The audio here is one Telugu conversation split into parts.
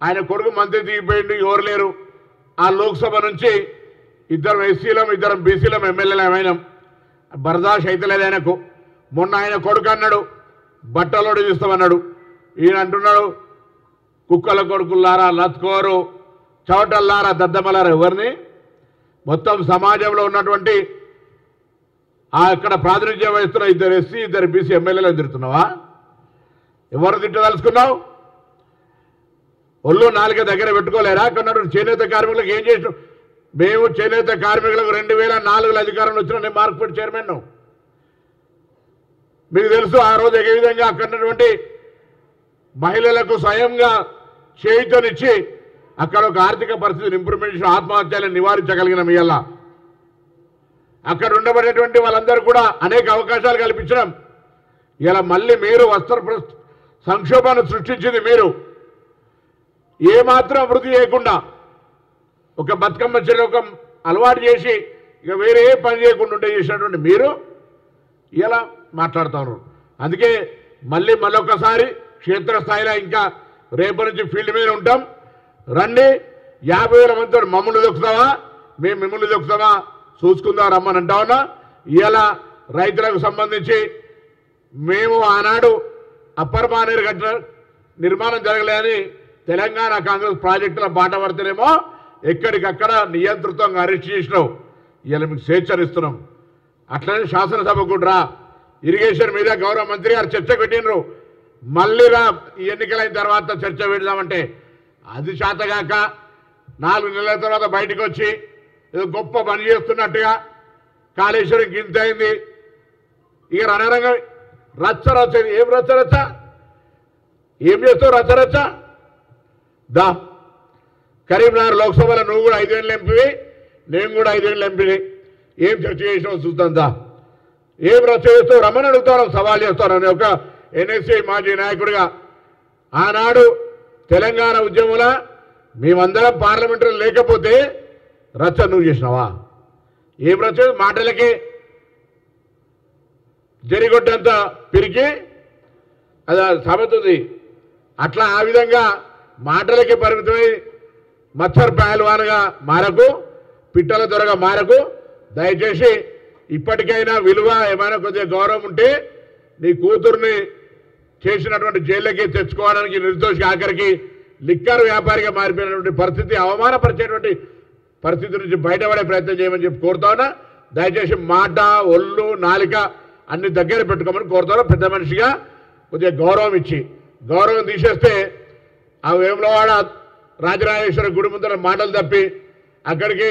ఆయన కొడుకు మంత్రి దిగిపోయిండు, ఎవరు లేరు. ఆ లోక్సభ నుంచి ఇద్దరం ఎస్సీలం, ఇద్దరం బీసీలం ఎమ్మెల్యేలు అయినాం. బర్దాష్ అయితే లేదు ఆయనకు. మొన్న ఆయన కొడుకు అన్నాడు బట్టలోడు చూస్తామన్నాడు. ఈయన అంటున్నాడు కుక్కల కొడుకులారా, లత్కోరు, చవటల్లారా, దద్దమలారా. ఎవరిని? మొత్తం సమాజంలో ఉన్నటువంటి అక్కడ ప్రాతినిధ్యం వహిస్తున్న ఇద్దరు ఎస్సీ, ఇద్దరు బీసీ ఎమ్మెల్యేలు తిడుతున్నావా? ఎవరు తిట్టదలుచుకున్నావు? ఒళ్ళు నాలుక దగ్గర పెట్టుకోలేరా? కొన్నాడు చేనేత కార్మికులకు ఏం చేసినాం? మేము చేనేత కార్మికులకు 2004లో అధికారంలో వచ్చిన నేను మార్కెట్ చైర్మన్. మీకు తెలుసు ఆ రోజు ఏ విధంగా అక్కడ ఉన్నటువంటి మహిళలకు స్వయంగా చేయుతనిచ్చి అక్కడ ఒక ఆర్థిక పరిస్థితిని ఇంప్రూవ్మెంట్ చేసిన, ఆత్మహత్యలను నివారించగలిగిన ఇవాళ అక్కడ ఉండబడేటువంటి వాళ్ళందరూ కూడా అనేక అవకాశాలు కల్పించడం. ఇలా మళ్ళీ మీరు వస్త్ర సంక్షోభాన్ని సృష్టించింది మీరు. ఏమాత్రం అభివృద్ధి చేయకుండా ఒక బతుకమ్మ చెల్లి ఒక అలవాటు చేసి ఇక వేరే ఏ పని చేయకుండా ఉండే చేసినటువంటి మీరు ఇలా మాట్లాడుతున్నారు. అందుకే మళ్ళొకసారి క్షేత్రస్థాయిలో ఇంకా రేపటి నుంచి ఫీల్డ్ మీద ఉంటాం. రండి, 50,000 మందితో మమ్మల్ని దొక్కుతావా, మేము మిమ్మల్ని దొక్కుతామా చూసుకుందాం రమ్మని అంటా ఉన్నా. ఇలా రైతులకు సంబంధించి మేము ఆనాడు అప్పర్ మానేరు గట్ల నిర్మాణం జరగలేదని తెలంగాణ కాంగ్రెస్ ప్రాజెక్టుల బాట పడితేనేమో ఎక్కడికక్కడ నియంతృత్వంగా అరెస్ట్ చేసినావు. ఇలా మీకు స్వేచ్ఛనిస్తున్నాం. అట్లనే శాసనసభ కూడా రా, ఇరిగేషన్ మీద గౌరవ మంత్రి గారు చర్చ పెట్టినరు. మళ్ళీ రా, ఈ ఎన్నికలైన తర్వాత చర్చ పెడదామంటే అది శాతగాక 4 నెలల తర్వాత బయటకు వచ్చి ఏదో గొప్ప పని చేస్తున్నట్టుగా కాళేశ్వరం గింత అయింది. ఇక రణరంగం రచ్చ. ఏం రచ్చ? ఏం చేస్తావు రచ్చ? దా, కరీంనగర్ లోక్సభలో నువ్వు కూడా 5 ఏళ్ళు ఎంపీవి, నేను కూడా 5 ఏళ్ళు ఎంపీని. ఏం చర్చ చేసినావు చూద్దాం. దా, ఏం రచ్చ చేస్తావు రమ్మని అడుగుతాను, సవాల్ చేస్తాను. అని ఒక ఎన్ఎస్సీ మాజీ నాయకుడిగా ఆనాడు తెలంగాణ ఉద్యమంలో మేమందరం పార్లమెంటరీ లేకపోతే రచ్చ నువ్వు చేసినావా? ఏం రచ్చ? మాటలకి జరిగొడ్డంత పిరికి అది సామెతుంది. అట్లా ఆ విధంగా మాటలకి పరిమితమై మచ్చర్ పహల్వాన్గా మారకు, పిట్టల దొరగా మారకు. దయచేసి ఇప్పటికైనా విలువ ఏమైనా కొద్దిగా గౌరవం ఉంటే నీ కూతుర్ని చేసినటువంటి జైల్లోకి తెచ్చుకోవడానికి నిర్దోషి ఆఖరికి లిక్కర్ వ్యాపారిగా మారిపోయినటువంటి పరిస్థితి, అవమానపరిచేటువంటి పరిస్థితి నుంచి బయటపడే ప్రయత్నం చేయమని చెప్పి కోరుతావునా. దయచేసి మాట, ఒళ్ళు, నాలిక అన్ని దగ్గర పెట్టుకోమని కోరుతాను. పెద్ద మనిషిగా కొద్దిగా గౌరవం ఇచ్చి, గౌరవం తీసేస్తే ఆ వేములవాడ రాజరాజేశ్వర గుడి ముందర మాటలు తప్పి అక్కడికి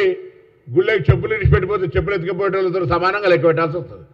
గుళ్ళకి చెప్పులు ఇచ్చి పెట్టిపోతే చెప్పులు ఎత్తుకుపోయేటోళ్ళతో సమానంగా లెక్క పెట్టాల్సి వస్తుంది.